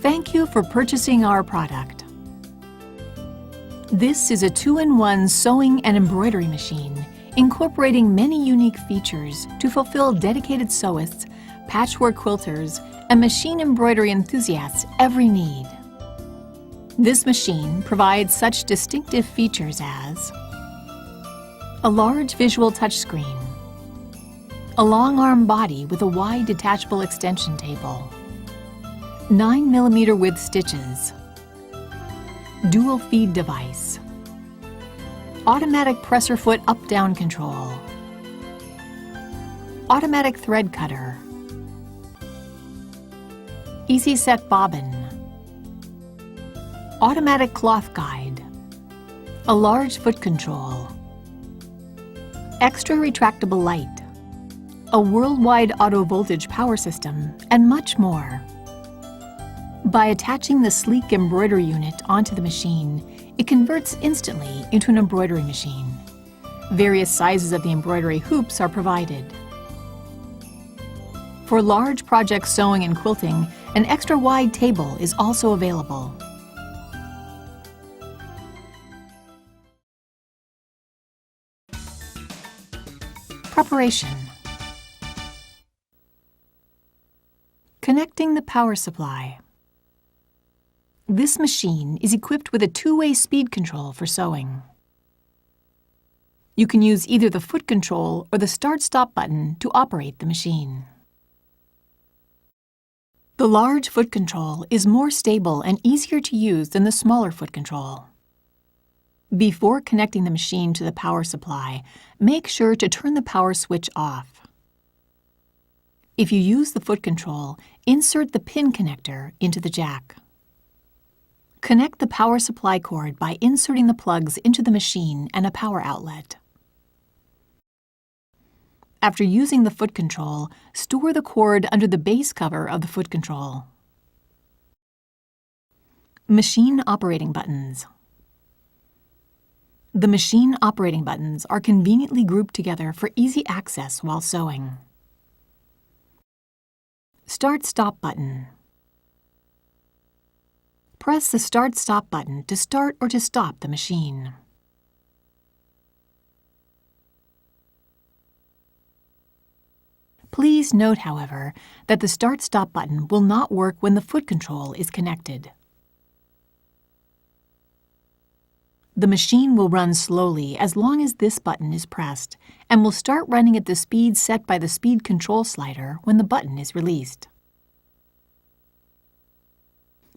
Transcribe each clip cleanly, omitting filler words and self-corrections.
Thank you for purchasing our product. This is a 2-in-1 sewing and embroidery machine, incorporating many unique features to fulfill dedicated sewists, patchwork quilters, and machine embroidery enthusiasts' every need. This machine provides such distinctive features as a large visual touchscreen, a long-arm body with a wide detachable extension table, 9mm width stitches, dual feed device, automatic presser foot up-down control, automatic thread cutter, easy set bobbin, automatic cloth guide, a large foot control, extra retractable light, a worldwide auto voltage power system, and much more. By attaching the sleek embroidery unit onto the machine, it converts instantly into an embroidery machine. Various sizes of the embroidery hoops are provided. For large project sewing and quilting, an extra wide table is also available. Preparation. Connecting the power supply. This machine is equipped with a 2-way speed control for sewing. You can use either the foot control or the start-stop button to operate the machine. The large foot control is more stable and easier to use than the smaller foot control. Before connecting the machine to the power supply, make sure to turn the power switch off. If you use the foot control, insert the pin connector into the jack. Connect the power supply cord by inserting the plugs into the machine and a power outlet. After using the foot control, store the cord under the base cover of the foot control. Machine operating buttons. The machine operating buttons are conveniently grouped together for easy access while sewing. Start-stop button. Press the Start-Stop button to start or to stop the machine. Please note, however, that the Start-Stop button will not work when the foot control is connected. The machine will run slowly as long as this button is pressed and will start running at the speed set by the speed control slider when the button is released.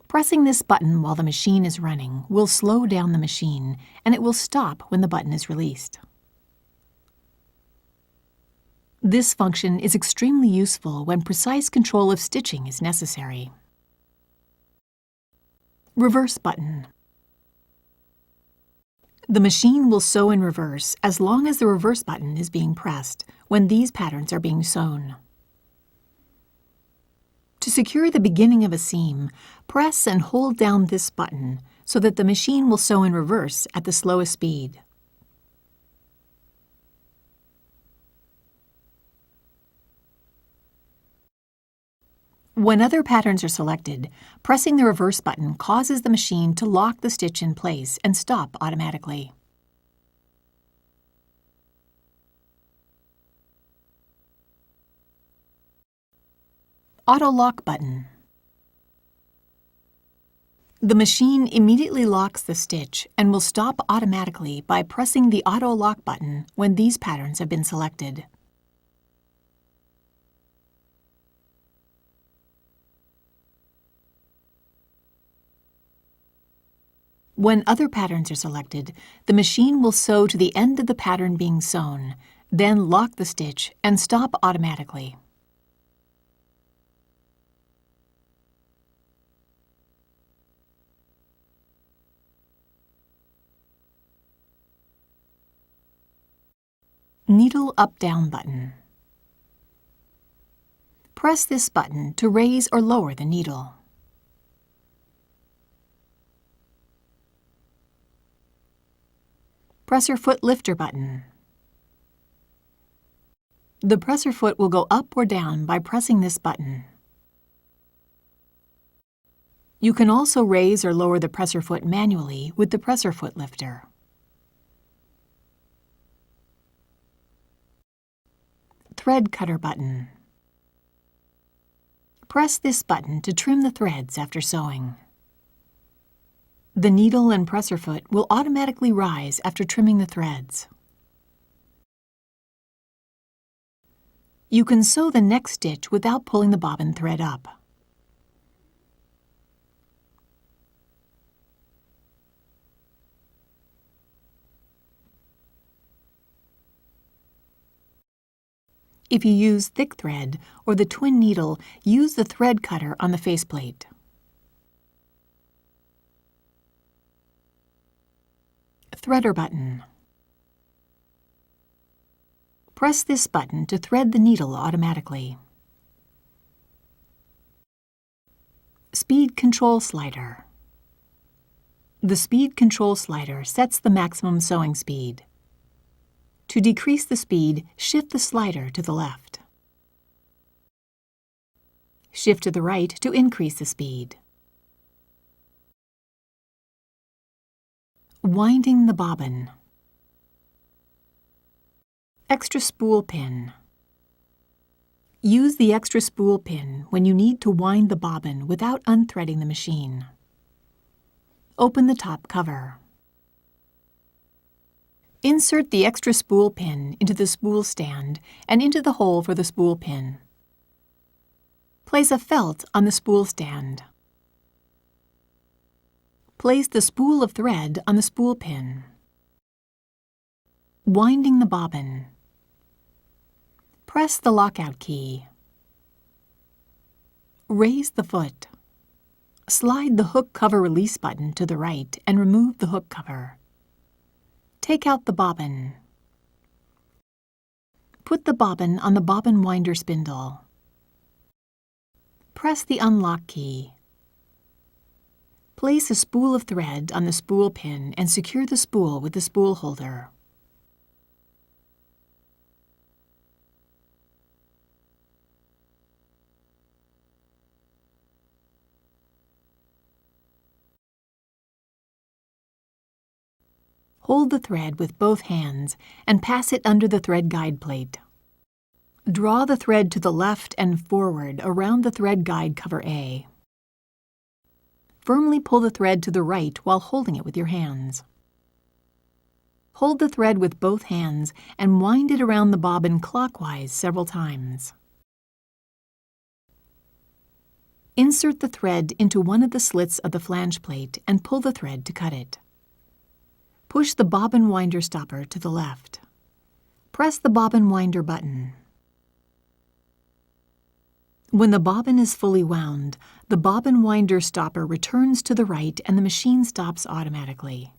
Pressing this button while the machine is running will slow down the machine, and it will stop when the button is released. This function is extremely useful when precise control of stitching is necessary. Reverse button. The machine will sew in reverse as long as the reverse button is being pressed when these patterns are being sewn. To secure the beginning of a seam, press and hold down this button so that the machine will sew in reverse at the slowest speed. When other patterns are selected, pressing the reverse button causes the machine to lock the stitch in place and stop automatically. Auto lock button. The machine immediately locks the stitch and will stop automatically by pressing the auto lock button when these patterns have been selected. When other patterns are selected, the machine will sew to the end of the pattern being sewn, then lock the stitch and stop automatically. Needle up-down button. Press this button to raise or lower the needle. Presser foot lifter button. The presser foot will go up or down by pressing this button. You can also raise or lower the presser foot manually with the presser foot lifter. Thread cutter button. Press this button to trim the threads after sewing. The needle and presser foot will automatically rise after trimming the threads. You can sew the next stitch without pulling the bobbin thread up. If you use thick thread or the twin needle, use the thread cutter on the faceplate. Threader button. Press this button to thread the needle automatically. Speed control slider. The speed control slider sets the maximum sewing speed. To decrease the speed, shift the slider to the left. Shift to the right to increase the speed. Winding the bobbin. Extra spool pin. Use the extra spool pin when you need to wind the bobbin without unthreading the machine. Open the top cover. Insert the extra spool pin into the spool stand and into the hole for the spool pin. Place a felt on the spool stand. Place the spool of thread on the spool pin. Winding the bobbin. Press the lockout key. Raise the foot. Slide the hook cover release button to the right and remove the hook cover. Take out the bobbin. Put the bobbin on the bobbin winder spindle. Press the unlock key. Place a spool of thread on the spool pin and secure the spool with the spool holder. Hold the thread with both hands and pass it under the thread guide plate. Draw the thread to the left and forward around the thread guide cover A. Firmly pull the thread to the right while holding it with your hands. Hold the thread with both hands and wind it around the bobbin clockwise several times. Insert the thread into one of the slits of the flange plate and pull the thread to cut it. Push the bobbin winder stopper to the left. Press the bobbin winder button. When the bobbin is fully wound, the bobbin winder stopper returns to the right and the machine stops automatically.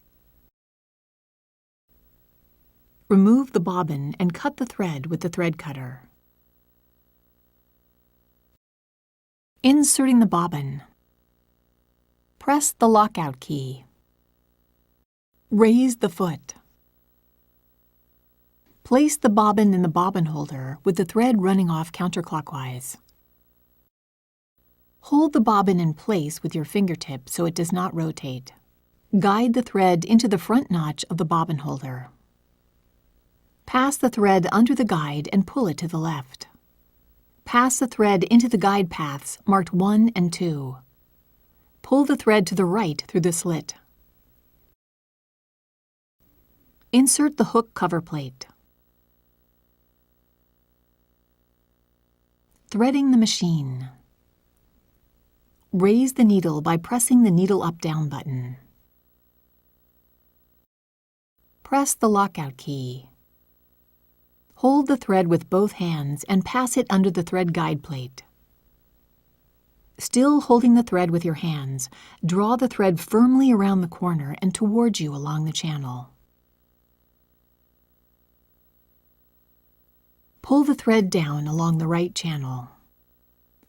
Remove the bobbin and cut the thread with the thread cutter. Inserting the bobbin. Press the lockout key. Raise the foot. Place the bobbin in the bobbin holder with the thread running off counterclockwise. Hold the bobbin in place with your fingertip so it does not rotate. Guide the thread into the front notch of the bobbin holder. Pass the thread under the guide and pull it to the left. Pass the thread into the guide paths marked 1 and 2. Pull the thread to the right through the slit. Insert the hook cover plate. Threading the machine. Raise the needle by pressing the needle up-down button. Press the lockout key. Hold the thread with both hands and pass it under the thread guide plate. Still holding the thread with your hands, draw the thread firmly around the corner and towards you along the channel. Pull the thread down along the right channel.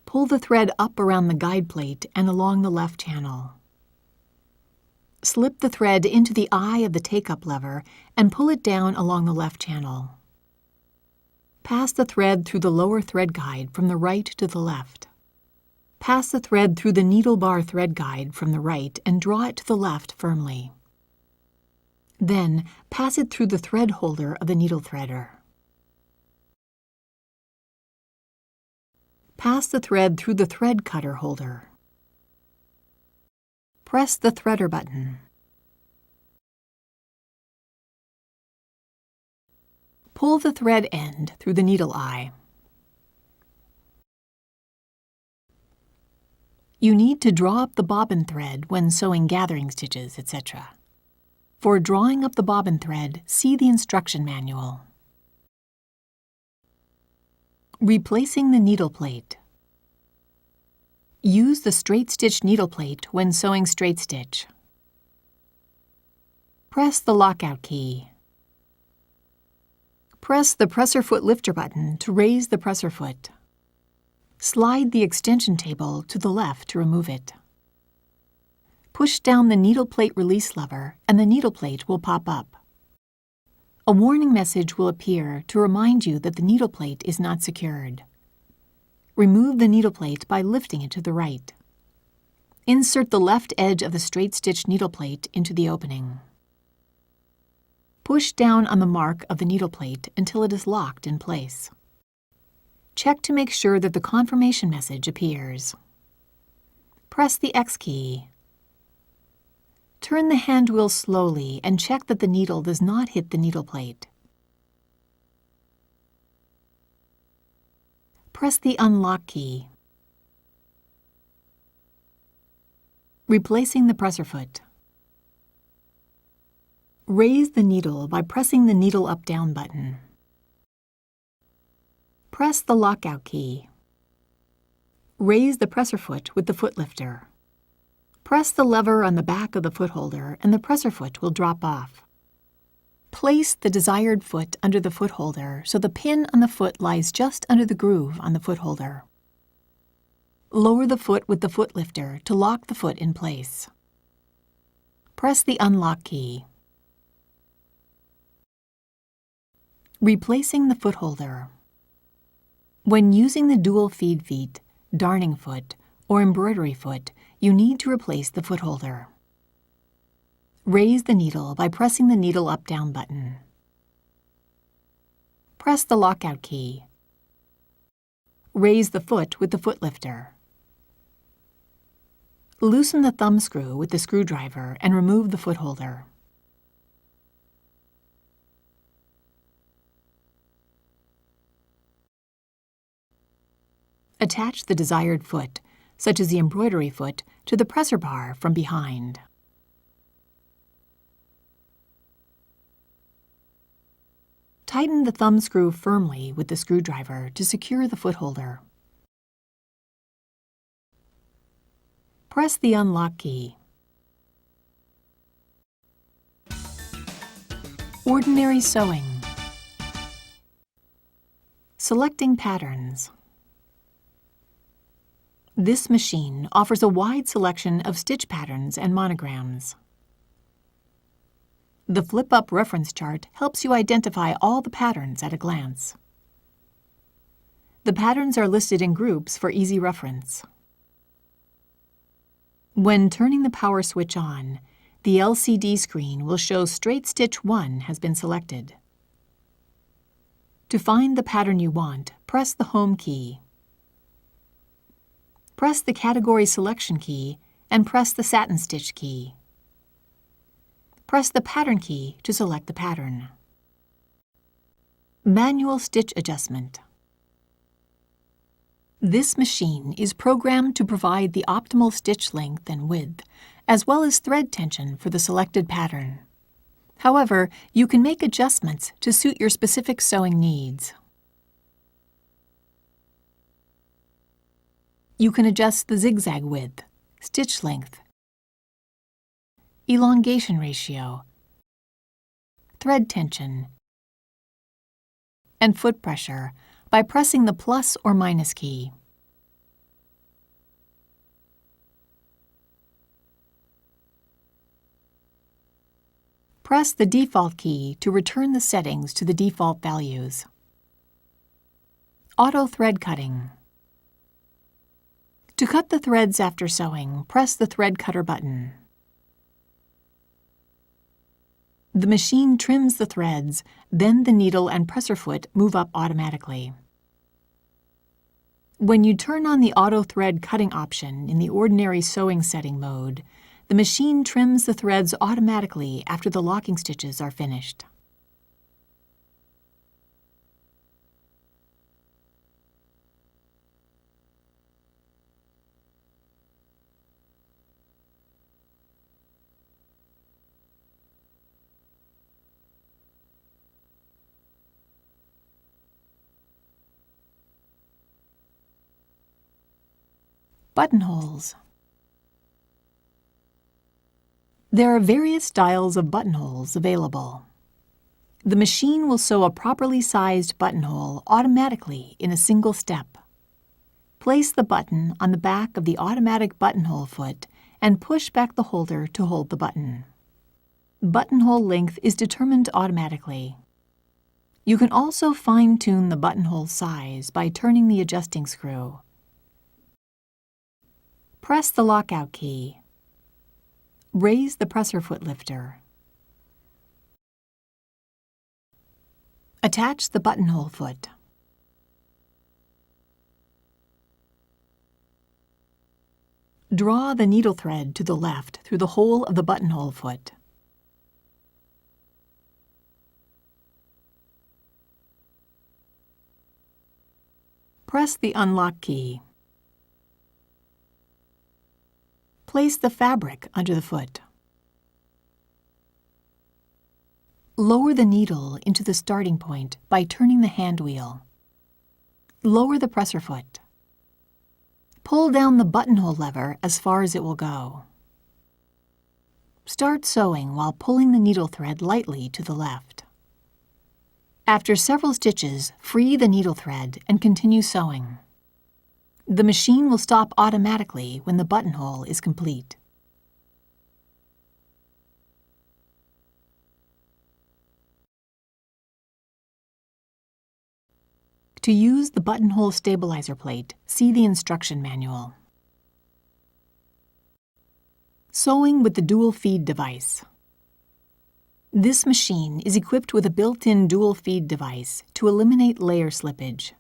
Pull the thread up around the guide plate and along the left channel. Slip the thread into the eye of the take-up lever and pull it down along the left channel. Pass the thread through the lower thread guide from the right to the left. Pass the thread through the needle bar thread guide from the right and draw it to the left firmly. Then, pass it through the thread holder of the needle threader. Pass the thread through the thread cutter holder. Press the threader button. Pull the thread end through the needle eye. You need to draw up the bobbin thread when sewing gathering stitches, etc. For drawing up the bobbin thread, see the instruction manual. Replacing the needle plate. Use the straight stitch needle plate when sewing straight stitch. Press the lockout key. Press the presser foot lifter button to raise the presser foot. Slide the extension table to the left to remove it. Push down the needle plate release lever and the needle plate will pop up. A warning message will appear to remind you that the needle plate is not secured. Remove the needle plate by lifting it to the right. Insert the left edge of the straight stitch needle plate into the opening. Push down on the mark of the needle plate until it is locked in place. Check to make sure that the confirmation message appears. Press the X key. Turn the hand wheel slowly and check that the needle does not hit the needle plate. Press the unlock key. Replacing the presser foot. Raise the needle by pressing the needle up-down button. Press the lockout key. Raise the presser foot with the foot lifter. Press the lever on the back of the foot holder and the presser foot will drop off. Place the desired foot under the foot holder so the pin on the foot lies just under the groove on the foot holder. Lower the foot with the foot lifter to lock the foot in place. Press the unlock key. Replacing the foot holder. When using the dual feed feet, darning foot, or embroidery foot, you need to replace the foot holder. Raise the needle by pressing the needle up-down button. Press the lockout key. Raise the foot with the foot lifter. Loosen the thumb screw with the screwdriver and remove the foot holder. Attach the desired foot, such as the embroidery foot, to the presser bar from behind. Tighten the thumb screw firmly with the screwdriver to secure the foot holder. Press the unlock key. Ordinary sewing. Selecting patterns. This machine offers a wide selection of stitch patterns and monograms. The flip-up reference chart helps you identify all the patterns at a glance. The patterns are listed in groups for easy reference. When turning the power switch on, the LCD screen will show Straight Stitch 1 has been selected. To find the pattern you want, press the Home key. Press the Category Selection key and press the Satin Stitch key. Press the Pattern key to select the pattern. Manual Stitch Adjustment. This machine is programmed to provide the optimal stitch length and width, as well as thread tension for the selected pattern. However, you can make adjustments to suit your specific sewing needs. You can adjust the zigzag width, stitch length, elongation ratio, thread tension, and foot pressure by pressing the plus or minus key. Press the default key to return the settings to the default values. Auto thread cutting. To cut the threads after sewing, press the thread cutter button. The machine trims the threads, then the needle and presser foot move up automatically. When you turn on the auto thread cutting option in the ordinary sewing setting mode, the machine trims the threads automatically after the locking stitches are finished. Buttonholes. There are various styles of buttonholes available. The machine will sew a properly sized buttonhole automatically in a single step. Place the button on the back of the automatic buttonhole foot and push back the holder to hold the button. Buttonhole length is determined automatically. You can also fine-tune the buttonhole size by turning the adjusting screw. Press the lockout key. Raise the presser foot lifter. Attach the buttonhole foot. Draw the needle thread to the left through the hole of the buttonhole foot. Press the unlock key. Place the fabric under the foot. Lower the needle into the starting point by turning the hand wheel. Lower the presser foot. Pull down the buttonhole lever as far as it will go. Start sewing while pulling the needle thread lightly to the left. After several stitches, free the needle thread and continue sewing. The machine will stop automatically when the buttonhole is complete. To use the buttonhole stabilizer plate, see the instruction manual. Sewing with the dual feed device. This machine is equipped with a built-in dual feed device to eliminate layer slippage.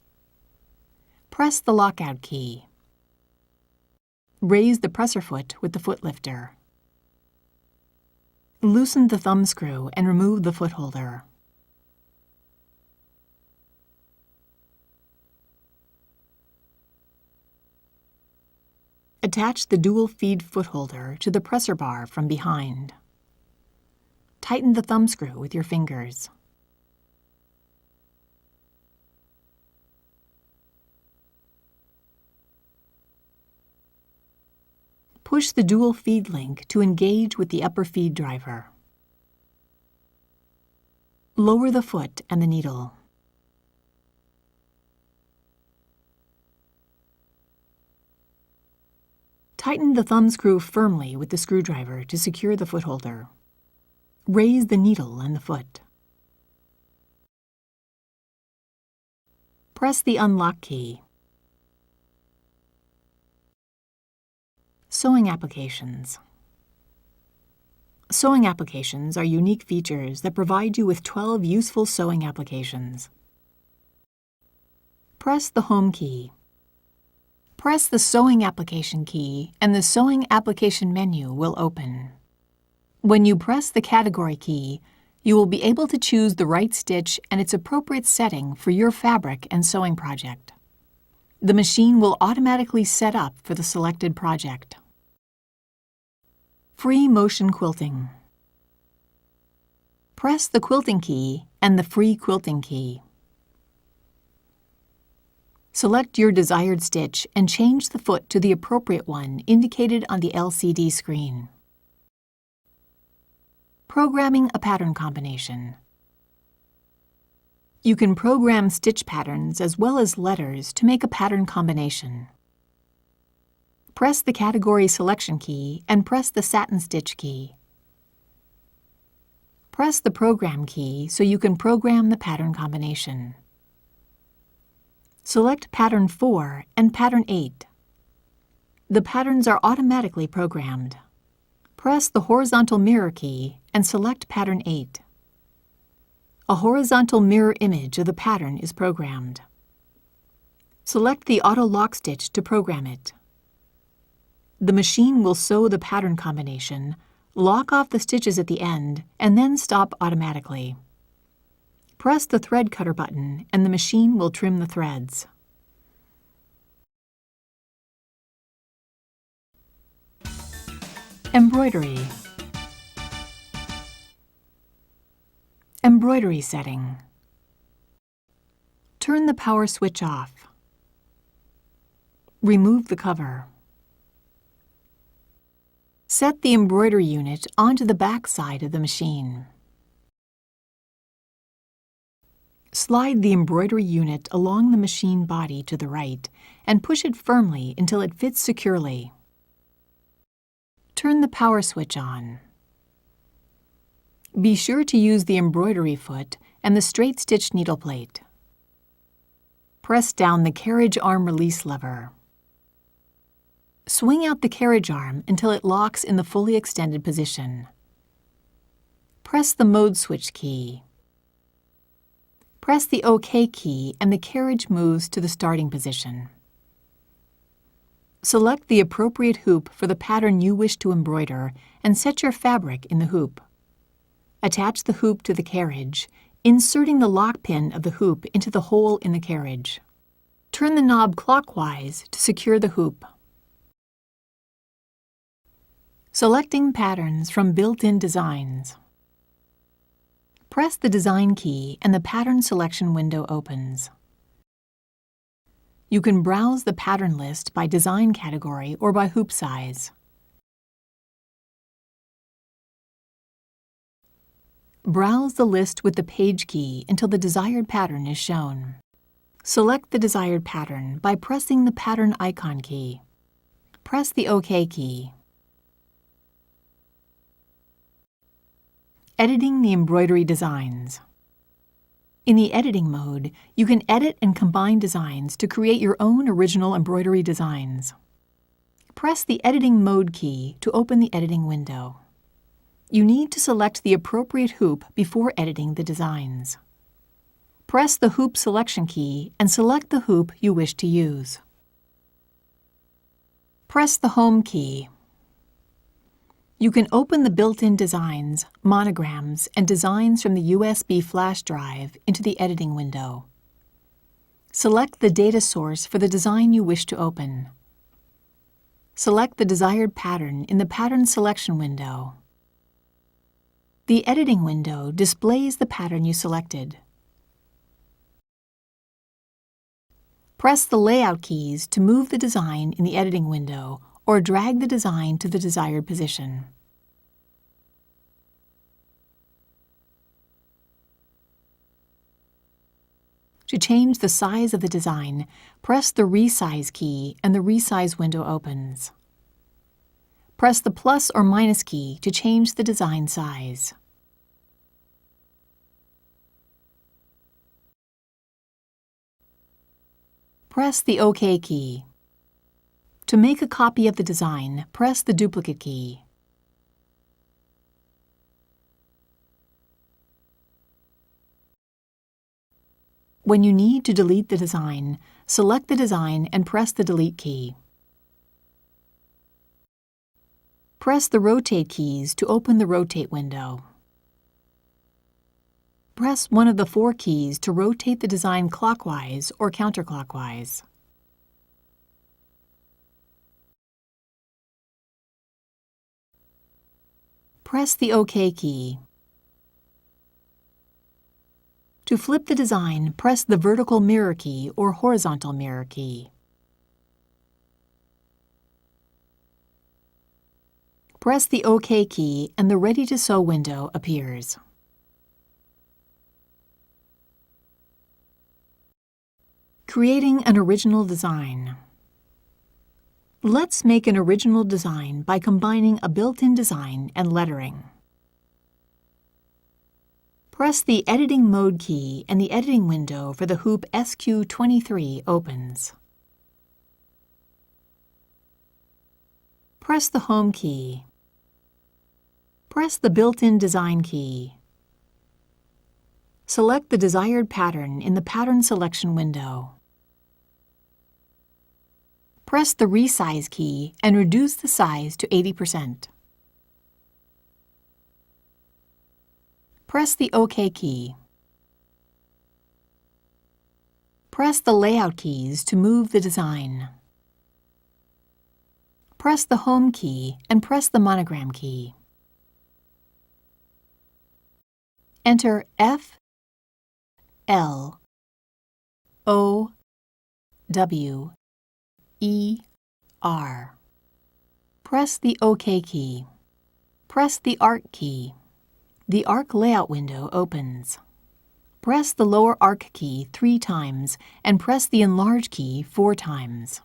Press the lockout key. Raise the presser foot with the foot lifter. Loosen the thumb screw and remove the foot holder. Attach the dual feed foot holder to the presser bar from behind. Tighten the thumb screw with your fingers. Push the dual feed link to engage with the upper feed driver. Lower the foot and the needle. Tighten the thumb screw firmly with the screwdriver to secure the foot holder. Raise the needle and the foot. Press the unlock key. Sewing applications. Sewing applications are unique features that provide you with 12 useful sewing applications. Press the Home key. Press the Sewing Application key and the Sewing Application menu will open. When you press the Category key, you will be able to choose the right stitch and its appropriate setting for your fabric and sewing project. The machine will automatically set up for the selected project. Free motion quilting. Press the quilting key and the free quilting key. Select your desired stitch and change the foot to the appropriate one indicated on the LCD screen. Programming a pattern combination. You can program stitch patterns as well as letters to make a pattern combination. Press the Category Selection key and press the Satin Stitch key. Press the Program key so you can program the pattern combination. Select Pattern 4 and Pattern 8. The patterns are automatically programmed. Press the horizontal mirror key and select Pattern 8. A horizontal mirror image of the pattern is programmed. Select the auto lock stitch to program it. The machine will sew the pattern combination, lock off the stitches at the end, and then stop automatically. Press the thread cutter button and the machine will trim the threads. Embroidery. Embroidery setting. Turn the power switch off. Remove the cover. Set the embroidery unit onto the back side of the machine. Slide the embroidery unit along the machine body to the right and push it firmly until it fits securely. Turn the power switch on. Be sure to use the embroidery foot and the straight stitch needle plate. Press down the carriage arm release lever. Swing out the carriage arm until it locks in the fully extended position. Press the mode switch key. Press the OK key and the carriage moves to the starting position. Select the appropriate hoop for the pattern you wish to embroider and set your fabric in the hoop. Attach the hoop to the carriage, inserting the lock pin of the hoop into the hole in the carriage. Turn the knob clockwise to secure the hoop. Selecting patterns from built-in designs. Press the Design key and the Pattern Selection window opens. You can browse the pattern list by design category or by hoop size. Browse the list with the Page key until the desired pattern is shown. Select the desired pattern by pressing the Pattern icon key. Press the OK key. Editing the embroidery designs. In the editing mode, you can edit and combine designs to create your own original embroidery designs. Press the Editing Mode key to open the editing window. You need to select the appropriate hoop before editing the designs. Press the Hoop Selection key and select the hoop you wish to use. Press the Home key. You can open the built-in designs, monograms, and designs from the USB flash drive into the editing window. Select the data source for the design you wish to open. Select the desired pattern in the Pattern Selection window. The editing window displays the pattern you selected. Press the Layout keys to move the design in the editing window or drag the design to the desired position. To change the size of the design, press the Resize key and the Resize window opens. Press the plus or minus key to change the design size. Press the OK key. To make a copy of the design, press the duplicate key. When you need to delete the design, select the design and press the Delete key. Press the Rotate keys to open the Rotate window. Press one of the 4 keys to rotate the design clockwise or counterclockwise. Press the OK key. To flip the design, press the vertical mirror key or horizontal mirror key. Press the OK key and the Ready to Sew window appears. Creating an original design. Let's make an original design by combining a built-in design and lettering. Press the Editing Mode key and the editing window for the hoop SQ23 opens. Press the Home key. Press the built-in Design key. Select the desired pattern in the Pattern Selection window. Press the Resize key and reduce the size to 80%. Press the OK key. Press the Layout keys to move the design. Press the Home key and press the Monogram key. Enter F, L, O, W, E, R. Press the OK key. Press the Arc key. The Arc Layout window opens. Press the lower Arc key 3 times and press the Enlarge key 4 times.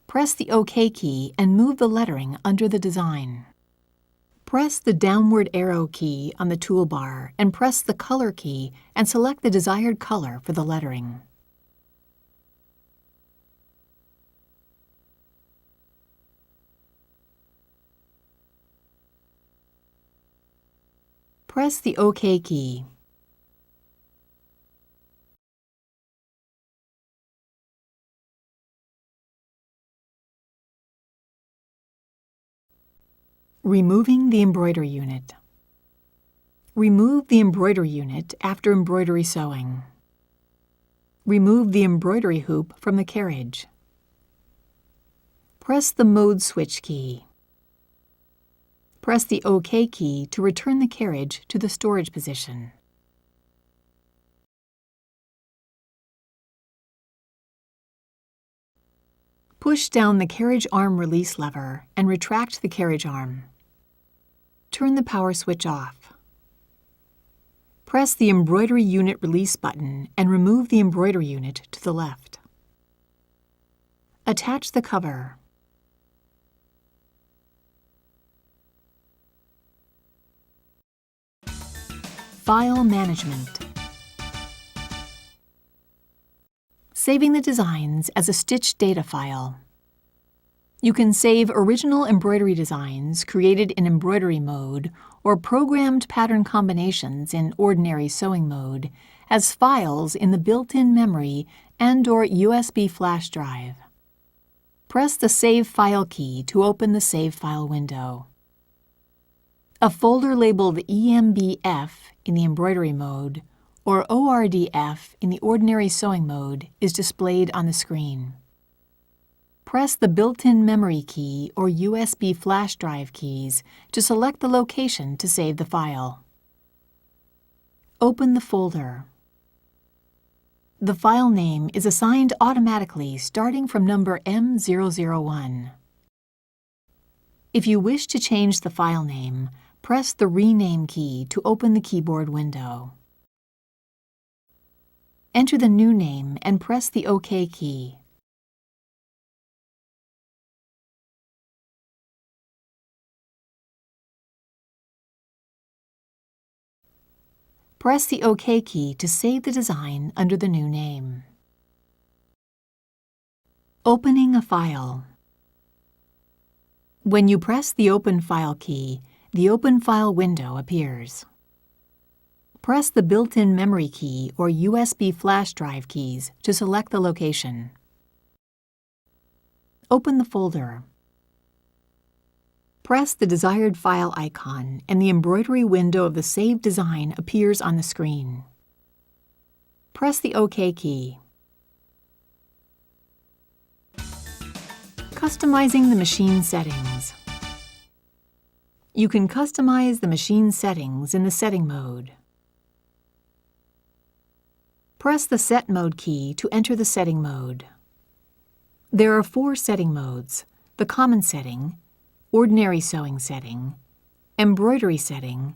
Press the OK key and move the lettering under the design. Press the downward arrow key on the toolbar and press the Color key and select the desired color for the lettering. Press the OK key. Removing the embroidery unit. Remove the embroidery unit after embroidery sewing. Remove the embroidery hoop from the carriage. Press the Mode Switch key. Press the OK key to return the carriage to the storage position. Push down the carriage arm release lever and retract the carriage arm. Turn the power switch off. Press the embroidery unit release button and remove the embroidery unit to the left. Attach the cover. File management. Saving the designs as a stitch data file. You can save original embroidery designs created in embroidery mode or programmed pattern combinations in ordinary sewing mode as files in the built-in memory and/or USB flash drive. Press the Save File key to open the Save File window. A folder labeled EMBF in the embroidery mode or ORDF in the ordinary sewing mode is displayed on the screen. Press the built-in memory key or USB flash drive keys to select the location to save the file. Open the folder. The file name is assigned automatically starting from number M001. If you wish to change the file name, press the Rename key to open the keyboard window. Enter the new name and press the OK key. Press the OK key to save the design under the new name. Opening a file. When you press the Open File key, the Open File window appears. Press the built-in memory key or USB flash drive keys to select the location. Open the folder. Press the desired file icon and the embroidery window of the saved design appears on the screen. Press the OK key. Customizing the machine settings. You can customize the machine settings in the Setting mode. Press the Set Mode key to enter the setting mode. There are 4 setting modes: the Common setting, Ordinary sewing setting, Embroidery setting,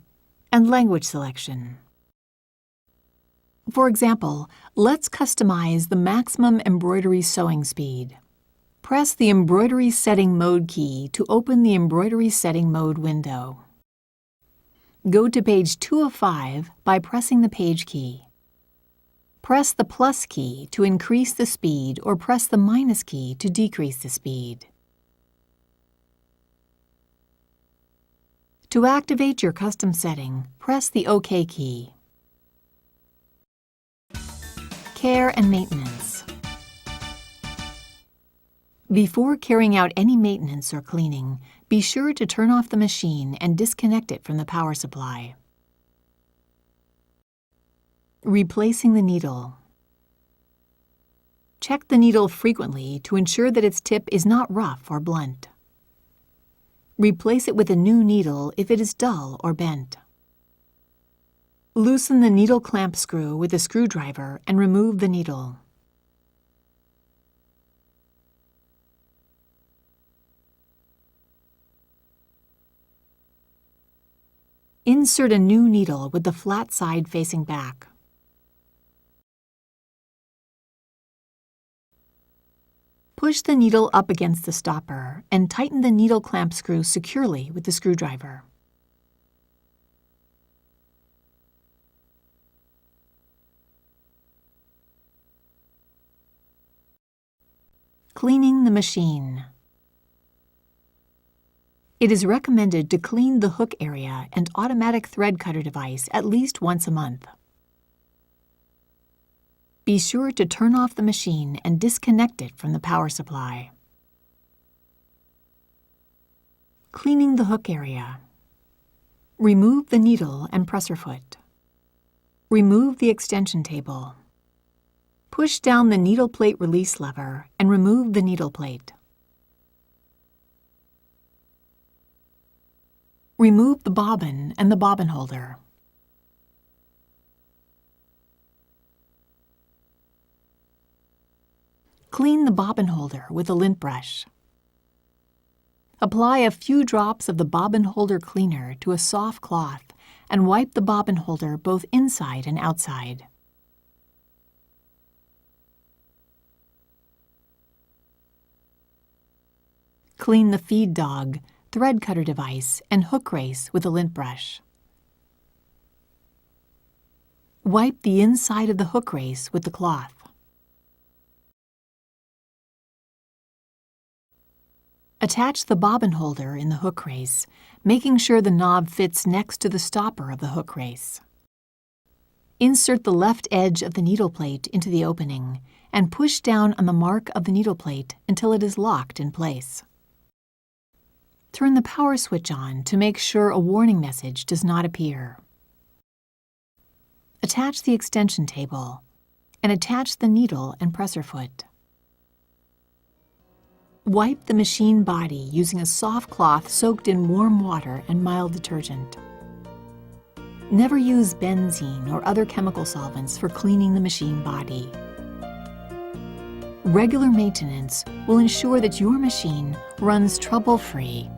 and Language selection. For example, let's customize the maximum embroidery sewing speed. Press the Embroidery Setting Mode key to open the Embroidery Setting Mode window. Go to page 2 of 5 by pressing the Page key. Press the plus key to increase the speed or press the minus key to decrease the speed. To activate your custom setting, press the OK key. Care and maintenance. Before carrying out any maintenance or cleaning, be sure to turn off the machine and disconnect it from the power supply. Replacing the needle. Check the needle frequently to ensure that its tip is not rough or blunt. Replace it with a new needle if it is dull or bent. Loosen the needle clamp screw with a screwdriver and remove the needle. Insert a new needle with the flat side facing back. Push the needle up against the stopper and tighten the needle clamp screw securely with the screwdriver. Cleaning the machine. It is recommended to clean the hook area and automatic thread cutter device at least once a month. Be sure to turn off the machine and disconnect it from the power supply. Cleaning the hook area. Remove the needle and presser foot. Remove the extension table. Push down the needle plate release lever and remove the needle plate. Remove the bobbin and the bobbin holder. Clean the bobbin holder with a lint brush. Apply a few drops of the bobbin holder cleaner to a soft cloth and wipe the bobbin holder both inside and outside. Clean the feed dog, thread cutter device, and hook race with a lint brush. Wipe the inside of the hook race with the cloth. Attach the bobbin holder in the hook race, making sure the knob fits next to the stopper of the hook race. Insert the left edge of the needle plate into the opening and push down on the mark of the needle plate until it is locked in place. Turn the power switch on to make sure a warning message does not appear. Attach the extension table and attach the needle and presser foot. Wipe the machine body using a soft cloth soaked in warm water and mild detergent. Never use benzene or other chemical solvents for cleaning the machine body. Regular maintenance will ensure that your machine runs trouble-free.